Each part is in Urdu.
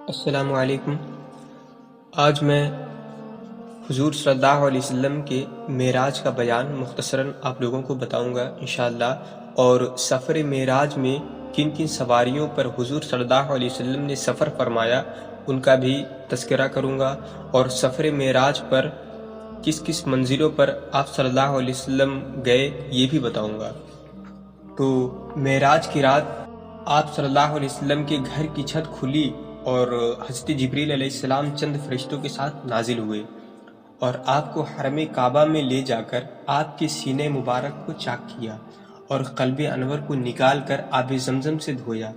السلام علیکم۔ آج میں حضور صلی اللہ علیہ وسلم کے معراج کا بیان مختصراً آپ لوگوں کو بتاؤں گا انشاءاللہ، اور سفر معراج میں کن کن سواریوں پر حضور صلی اللہ علیہ وسلم نے سفر فرمایا ان کا بھی تذکرہ کروں گا، اور سفر معراج پر کس کس منزلوں پر آپ صلی اللہ علیہ وسلم گئے یہ بھی بتاؤں گا۔ تو معراج کی رات آپ صلی اللہ علیہ وسلم کے گھر کی چھت کھلی اور حضرت جبریل علیہ السلام چند فرشتوں کے ساتھ نازل ہوئے اور آپ کو حرم کعبہ میں لے جا کر آپ کے سینے مبارک کو چاک کیا اور قلب انور کو نکال کر آب زمزم سے دھویا،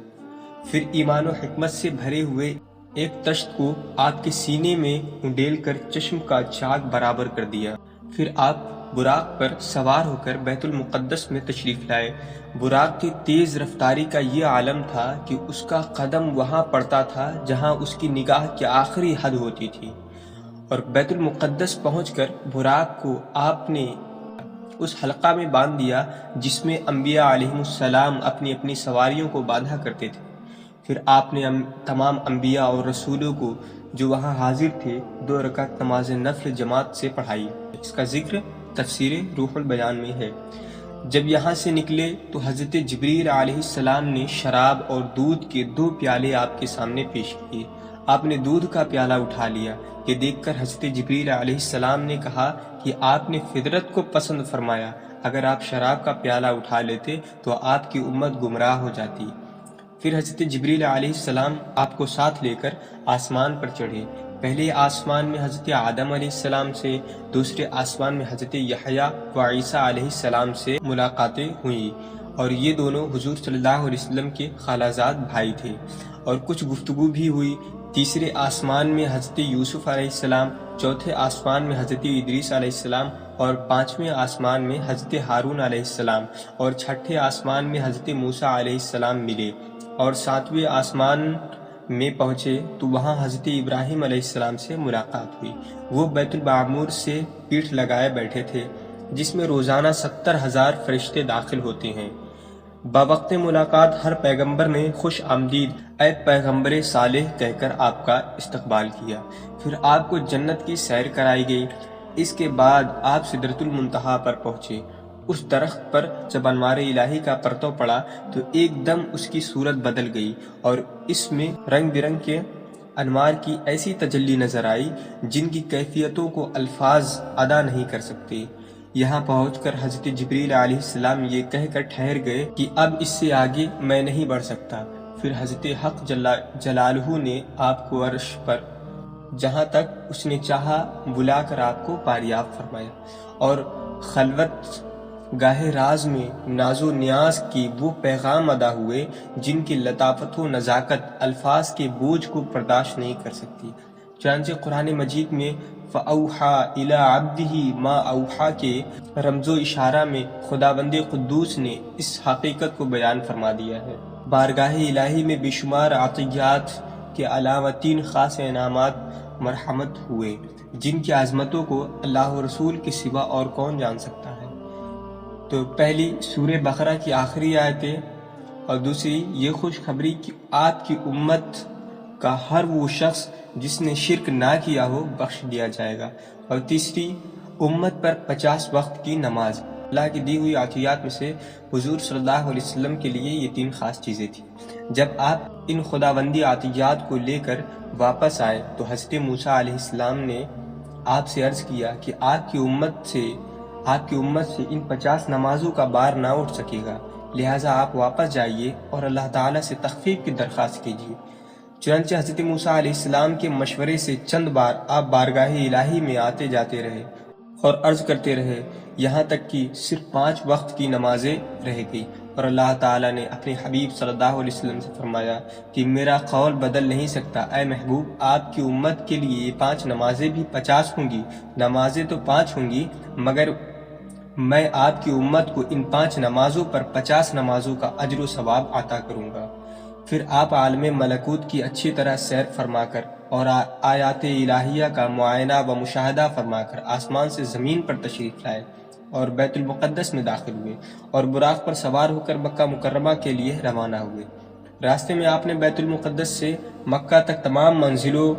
پھر ایمان و حکمت سے بھرے ہوئے ایک تشت کو آپ کے سینے میں انڈیل کر چشم کا چاک برابر کر دیا، پھر آپ براق پر سوار ہو کر بیت المقدس میں تشریف لائے۔ براق کی تیز رفتاری کا یہ عالم تھا کہ اس کا قدم وہاں پڑتا تھا جہاں اس کی نگاہ کی آخری حد ہوتی تھی، اور بیت المقدس پہنچ کر براق کو آپ نے اس حلقہ میں باندھ دیا جس میں انبیاء علیہ السلام اپنی اپنی سواریوں کو باندھا کرتے تھے۔ پھر آپ نے تمام انبیاء اور رسولوں کو جو وہاں حاضر تھے 2 رکعت نماز نفل جماعت سے پڑھائی۔ اس کا ذکر تفسیر روح البیان میں ہے۔ جب یہاں سے نکلے تو حضرت جبریل علیہ السلام نے شراب اور دودھ کے 2 پیالے آپ کے سامنے پیش کیے۔ آپ نے دودھ کا پیالہ اٹھا لیا۔ یہ دیکھ کر حضرت جبریل علیہ السلام نے کہا کہ آپ نے فطرت کو پسند فرمایا، اگر آپ شراب کا پیالہ اٹھا لیتے تو آپ کی امت گمراہ ہو جاتی۔ پھر حضرت جبریل علیہ السلام آپ کو ساتھ لے کر آسمان پر چڑھے۔ پہلے آسمان میں حضرت آدم علیہ السلام سے، دوسرے آسمان میں حضرت یحییٰ و عیسیٰ علیہ السلام سے ملاقاتیں ہوئیں، اور یہ دونوں حضور صلی اللہ علیہ وسلم کے خالازاد بھائی تھے، اور کچھ گفتگو بھی ہوئی۔ تیسرے آسمان میں حضرت یوسف علیہ السلام، چوتھے آسمان میں حضرت ادریس علیہ السلام، اور 5ویں آسمان میں حضرت ہارون علیہ السلام، اور 6ٹھے آسمان میں حضرت موسیٰ علیہ السلام ملے، اور 7ویں آسمان میں پہنچے تو وہاں حضرت ابراہیم علیہ السلام سے ملاقات ہوئی۔ وہ بیت المعمور سے پیٹھ لگائے بیٹھے تھے جس میں روزانہ 70,000 فرشتے داخل ہوتے ہیں۔ بوقت ملاقات ہر پیغمبر نے خوش آمدید اے پیغمبر صالح کہہ کر آپ کا استقبال کیا، پھر آپ کو جنت کی سیر کرائی گئی۔ اس کے بعد آپ سدرۃ المنتہا پر پہنچے۔ اس درخت پر جب انوار الہی کا پرتو پڑا تو ایک دم اس کی صورت بدل گئی اور اس میں رنگ برنگ کے انوار کی ایسی تجلی نظر آئی جن کی کیفیتوں کو الفاظ ادا نہیں کر سکتے۔ یہاں پہنچ کر حضرت جبریل علیہ السلام یہ کہہ کر ٹھہر گئے کہ اب اس سے آگے میں نہیں بڑھ سکتا۔ پھر حضرت حق جلالہ نے آپ کو عرش پر جہاں تک اس نے چاہا بلا کر آپ کو پاریاب فرمایا، اور خلوت گاہ راز میں ناز و نیاز کی وہ پیغام ادا ہوئے جن کی لطافت و نزاکت الفاظ کے بوجھ کو برداشت نہیں کر سکتی۔ چنانچہ قرآن مجید میں فَأَوْحَى إِلَىٰ عَبْدِهِ مَا أَوْحَىٰ کے رمز و اشارہ میں خداوند قدوس نے اس حقیقت کو بیان فرما دیا ہے۔ بارگاہ الہی میں بے شمار عطیات کے علاوہ 3 خاص انعامات مرحمت ہوئے جن کی عظمتوں کو اللہ و رسول کے سوا اور کون جان سکتا ہے۔ تو پہلی سورہ بقرہ کی آخری آیتیں، اور دوسری یہ خوشخبری کہ آپ کی امت کا ہر وہ شخص جس نے شرک نہ کیا ہو بخش دیا جائے گا، اور تیسری امت پر 50 وقت کی نماز۔ اللہ کی دی ہوئی عطیات میں سے حضور صلی اللہ علیہ وسلم کے لیے یہ 3 خاص چیزیں تھیں۔ جب آپ ان خداوندی عطیات کو لے کر واپس آئے تو حضرت موسیٰ علیہ السلام نے آپ سے عرض کیا کہ آپ کی امت سے ان 50 نمازوں کا بار نہ اٹھ سکے گا، لہٰذا آپ واپس جائیے اور اللہ تعالیٰ سے تخفیف کی درخواست کیجیے۔ چنانچہ حضرت موسیٰ علیہ السلام کے مشورے سے چند بار آپ بارگاہ الہی میں آتے جاتے رہے اور عرض کرتے رہے، یہاں تک کہ صرف 5 وقت کی نمازیں رہ گئی، اور اللہ تعالیٰ نے اپنے حبیب صلی اللہ علیہ وسلم سے فرمایا کہ میرا قول بدل نہیں سکتا، اے محبوب آپ کی امت کے لیے یہ 5 نمازیں بھی 50 ہوں گی۔ نمازیں تو 5 ہوں گی، مگر میں آپ کی امت کو ان 5 نمازوں پر 50 نمازوں کا اجر و ثواب عطا کروں گا۔ پھر آپ عالم ملکوت کی اچھی طرح سیر فرما کر اور آیات الہیہ کا معائنہ و مشاہدہ فرما کر آسمان سے زمین پر تشریف لائے اور بیت المقدس میں داخل ہوئے، اور براق پر سوار ہو کر مکہ مکرمہ کے لیے روانہ ہوئے۔ راستے میں آپ نے بیت المقدس سے مکہ تک تمام منزلوں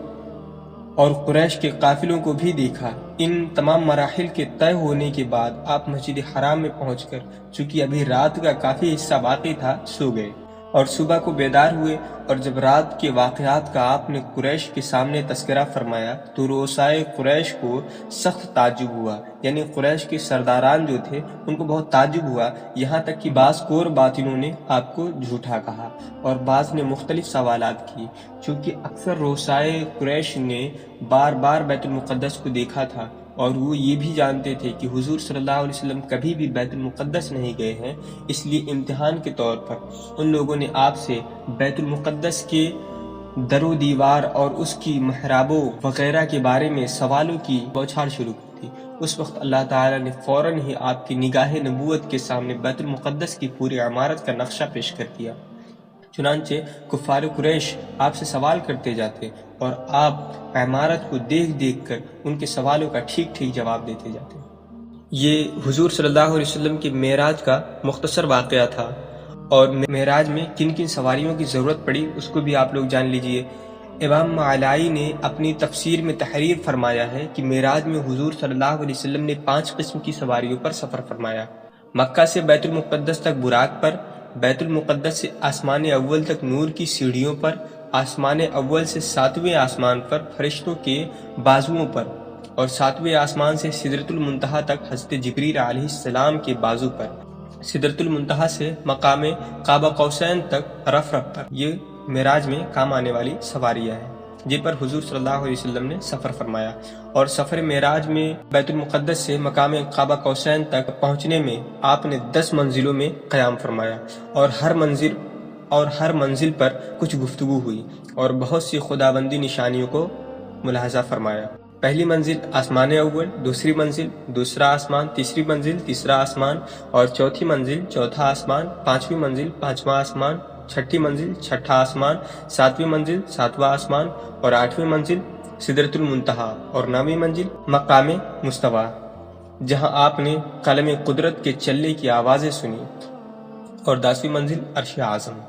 اور قریش کے قافلوں کو بھی دیکھا۔ ان تمام مراحل کے طے ہونے کے بعد آپ مسجد حرام میں پہنچ کر، چونکہ ابھی رات کا کافی حصہ باقی تھا، سو گئے اور صبح کو بیدار ہوئے، اور جب رات کے واقعات کا آپ نے قریش کے سامنے تذکرہ فرمایا تو رؤسائے قریش کو سخت تعجب ہوا، یعنی قریش کے سرداران جو تھے ان کو بہت تعجب ہوا، یہاں تک کہ بعض کور باطنوں نے آپ کو جھوٹا کہا اور بعض نے مختلف سوالات کی، چونکہ اکثر رؤسائے قریش نے بار بار بیت المقدس کو دیکھا تھا اور وہ یہ بھی جانتے تھے کہ حضور صلی اللہ علیہ وسلم کبھی بھی بیت المقدس نہیں گئے ہیں، اس لیے امتحان کے طور پر ان لوگوں نے آپ سے بیت المقدس کے در و دیوار اور اس کی محرابوں وغیرہ کے بارے میں سوالوں کی بوچھاڑ شروع کی تھی۔ اس وقت اللہ تعالیٰ نے فوراً ہی آپ کی نگاہ نبوت کے سامنے بیت المقدس کی پوری عمارت کا نقشہ پیش کر دیا۔ چنانچہ کفار قریش آپ سے سوال کرتے جاتے اور آپ عمارت کو دیکھ دیکھ کر ان کے سوالوں کا ٹھیک ٹھیک جواب دیتے جاتے۔ یہ حضور صلی اللہ علیہ وسلم کے معراج کا مختصر واقعہ تھا، اور معراج میں کن کن سواریوں کی ضرورت پڑی اس کو بھی آپ لوگ جان لیجئے۔ امام معلائی نے اپنی تفسیر میں تحریر فرمایا ہے کہ معراج میں حضور صلی اللہ علیہ وسلم نے 5 قسم کی سواریوں پر سفر فرمایا۔ مکہ سے بیت المقدس تک براق پر، بیت المقدس سے آسمان اول تک نور کی سیڑھیوں پر، آسمان اول سے 7ویں آسمان پر فرشتوں کے بازوؤں پر، اور 7ویں آسمان سے سدرۃ المنتہا تک حضرت جبریل علیہ السلام کے بازو پر، سدرۃ المنتہا سے مقام قاب قوسین تک رف پر۔ یہ معراج میں کام آنے والی سواریاں ہیں جن پر حضور صلی اللہ علیہ وسلم نے سفر فرمایا، اور سفر معراج میں بیت المقدس سے مقام قاب قوسین تک پہنچنے میں آپ نے 10 منزلوں میں قیام فرمایا، اور ہر منزل پر کچھ گفتگو ہوئی اور بہت سی خداوندی نشانیوں کو ملاحظہ فرمایا۔ پہلی منزل آسمان اول، دوسری منزل دوسرا آسمان، تیسری منزل تیسرا آسمان، اور چوتھی منزل چوتھا آسمان، پانچویں منزل پانچواں آسمان، چھٹی منزل چھٹا آسمان، ساتویں منزل ساتواں آسمان، اور 8ویں منزل سدرۃ المنتہا، اور 9ویں منزل مقام مستوی، جہاں آپ نے قلم قدرت کے چلنے کی آوازیں سنی، اور 10ویں منزل عرش اعظم۔